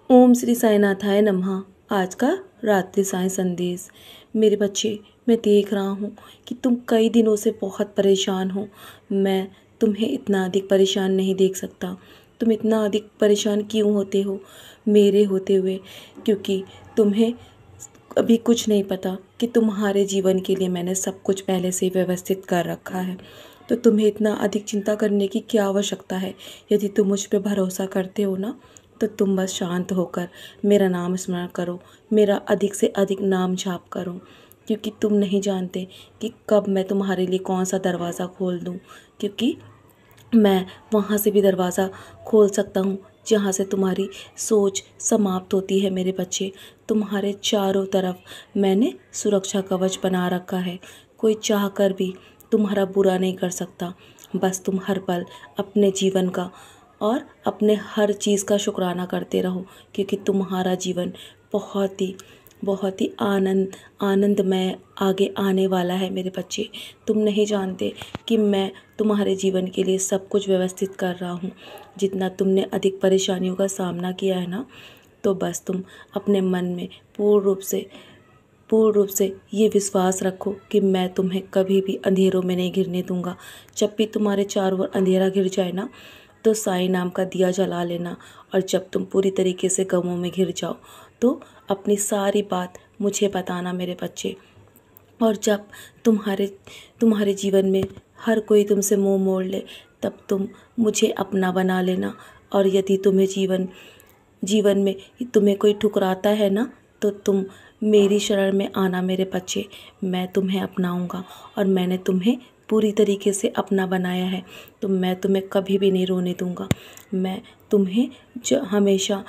ओम श्री साईनाथाय नमः। आज का रात्रि साईं संदेश। मेरे बच्चे, मैं देख रहा हूँ कि तुम कई दिनों से बहुत परेशान हो। मैं तुम्हें इतना अधिक परेशान नहीं देख सकता। तुम इतना अधिक परेशान क्यों होते हो मेरे होते हुए? क्योंकि तुम्हें अभी कुछ नहीं पता कि तुम्हारे जीवन के लिए मैंने सब कुछ पहले से ही व्यवस्थित कर रखा है। तो तुम्हें इतना अधिक चिंता करने की क्या आवश्यकता है? यदि तुम मुझ पर भरोसा करते हो ना, तो तुम बस शांत होकर मेरा नाम स्मरण करो, मेरा अधिक से अधिक नाम जाप करो। क्योंकि तुम नहीं जानते कि कब मैं तुम्हारे लिए कौन सा दरवाज़ा खोल दूँ। क्योंकि मैं वहाँ से भी दरवाज़ा खोल सकता हूँ जहाँ से तुम्हारी सोच समाप्त होती है। मेरे बच्चे, तुम्हारे चारों तरफ मैंने सुरक्षा कवच बना रखा है। कोई चाह कर भी तुम्हारा बुरा नहीं कर सकता। बस तुम हर पल अपने जीवन का और अपने हर चीज़ का शुक्राना करते रहो, क्योंकि तुम्हारा जीवन बहुत ही आनंदमय आगे आने वाला है। मेरे बच्चे, तुम नहीं जानते कि मैं तुम्हारे जीवन के लिए सब कुछ व्यवस्थित कर रहा हूँ। जितना तुमने अधिक परेशानियों का सामना किया है ना, तो बस तुम अपने मन में पूर्ण रूप से ये विश्वास रखो कि मैं तुम्हें कभी भी अंधेरों में नहीं घिरने दूंगा। जब भी तुम्हारे चारों ओर अंधेरा घिर जाए ना, तो साईं नाम का दिया जला लेना। और जब तुम पूरी तरीके से गमों में घिर जाओ, तो अपनी सारी बात मुझे बताना मेरे बच्चे। और जब तुम्हारे जीवन में हर कोई तुमसे मुंह मोड़ ले, तब तुम मुझे अपना बना लेना। और यदि जीवन में तुम्हें कोई ठुकराता है ना, तो तुम मेरी शरण में आना मेरे बच्चे। मैं तुम्हें अपनाऊंगा और मैंने तुम्हें पूरी तरीके से अपना बनाया है। तो मैं तुम्हें कभी भी नहीं रोने दूंगा। मैं तुम्हें हमेशा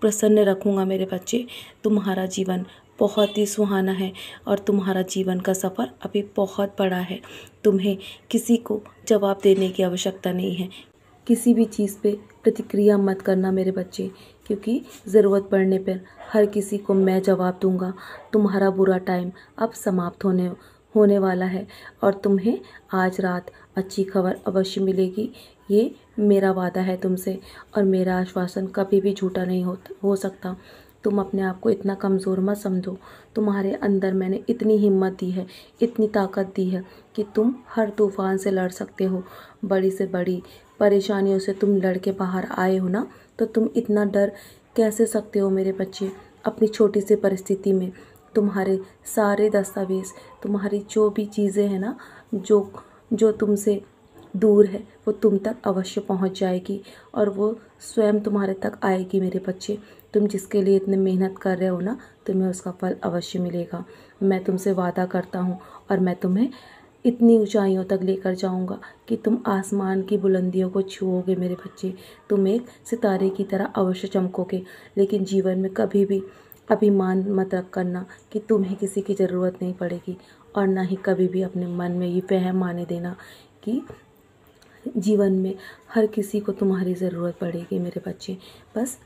प्रसन्न रखूंगा मेरे बच्चे। तुम्हारा जीवन बहुत ही सुहाना है और तुम्हारा जीवन का सफ़र अभी बहुत बड़ा है। तुम्हें किसी को जवाब देने की आवश्यकता नहीं है। किसी भी चीज़ पे प्रतिक्रिया मत करना मेरे बच्चे, क्योंकि ज़रूरत पड़ने पर हर किसी को मैं जवाब दूंगा। तुम्हारा बुरा टाइम अब समाप्त होने वाला है और तुम्हें आज रात अच्छी खबर अवश्य मिलेगी। ये मेरा वादा है तुमसे, और मेरा आश्वासन कभी भी झूठा नहीं हो सकता। तुम अपने आप को इतना कमज़ोर मत समझो। तुम्हारे अंदर मैंने इतनी हिम्मत दी है, इतनी ताकत दी है कि तुम हर तूफ़ान से लड़ सकते हो। बड़ी से बड़ी परेशानियों से तुम लड़ के बाहर आए हो ना, तो तुम इतना डर कैसे सकते हो मेरे बच्चे? अपनी छोटी सी परिस्थिति में तुम्हारे सारे दस्तावेज़, तुम्हारी जो भी चीज़ें हैं ना, जो तुमसे दूर है, वो तुम तक अवश्य पहुंच जाएगी और वो स्वयं तुम्हारे तक आएगी मेरे बच्चे। तुम जिसके लिए इतने मेहनत कर रहे हो ना, तुम्हें उसका फल अवश्य मिलेगा। मैं तुमसे वादा करता हूँ और मैं तुम्हें इतनी ऊंचाइयों तक लेकर जाऊंगा कि तुम आसमान की बुलंदियों को छुओगे मेरे बच्चे। तुम एक सितारे की तरह अवश्य चमकोगे। लेकिन जीवन में कभी भी अभिमान मत रख करना कि तुम्हें किसी की ज़रूरत नहीं पड़ेगी, और ना ही कभी भी अपने मन में ये वहम आने देना कि जीवन में हर किसी को तुम्हारी ज़रूरत पड़ेगी मेरे बच्चे। बस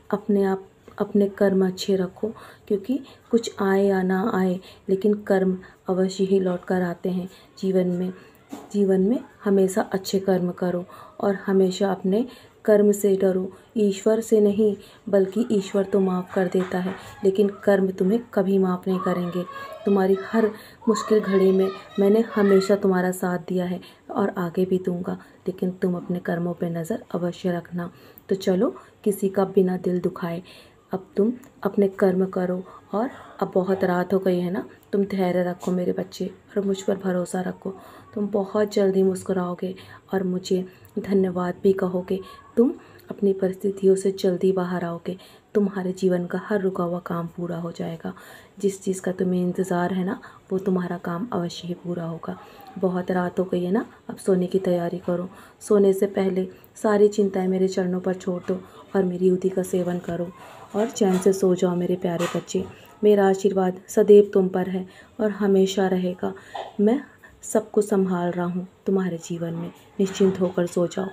अपने कर्म अच्छे रखो, क्योंकि कुछ आए या ना आए, लेकिन कर्म अवश्य ही लौट कर आते हैं। जीवन में हमेशा अच्छे कर्म करो और हमेशा अपने कर्म से डरो। ईश्वर से नहीं, बल्कि ईश्वर तो माफ़ कर देता है, लेकिन कर्म तुम्हें कभी माफ़ नहीं करेंगे। तुम्हारी हर मुश्किल घड़ी में मैंने हमेशा तुम्हारा साथ दिया है और आगे भी दूंगा, लेकिन तुम अपने कर्मों पे नज़र अवश्य रखना। तो चलो, किसी का बिना दिल दुखाए अब तुम अपने कर्म करो। और अब बहुत रात हो गई है ना, तुम धैर्य रखो मेरे बच्चे और मुझ पर भरोसा रखो। तुम बहुत जल्दी मुस्कुराओगे और मुझे धन्यवाद भी कहोगे। तुम अपनी परिस्थितियों से जल्दी बाहर आओगे। तुम्हारे जीवन का हर रुका हुआ काम पूरा हो जाएगा। जिस चीज़ का तुम्हें इंतज़ार है ना, वो तुम्हारा काम अवश्य ही पूरा होगा। बहुत रात हो गई है ना, अब सोने की तैयारी करो। सोने से पहले सारी चिंताएं मेरे चरणों पर छोड़ दो और मेरी युति का सेवन करो और चैन से सो जाओ मेरे प्यारे बच्चे। मेरा आशीर्वाद सदैव तुम पर है और हमेशा रहेगा। मैं सब कुछ संभाल रहा हूँ तुम्हारे जीवन में। निश्चिंत होकर सो जाओ।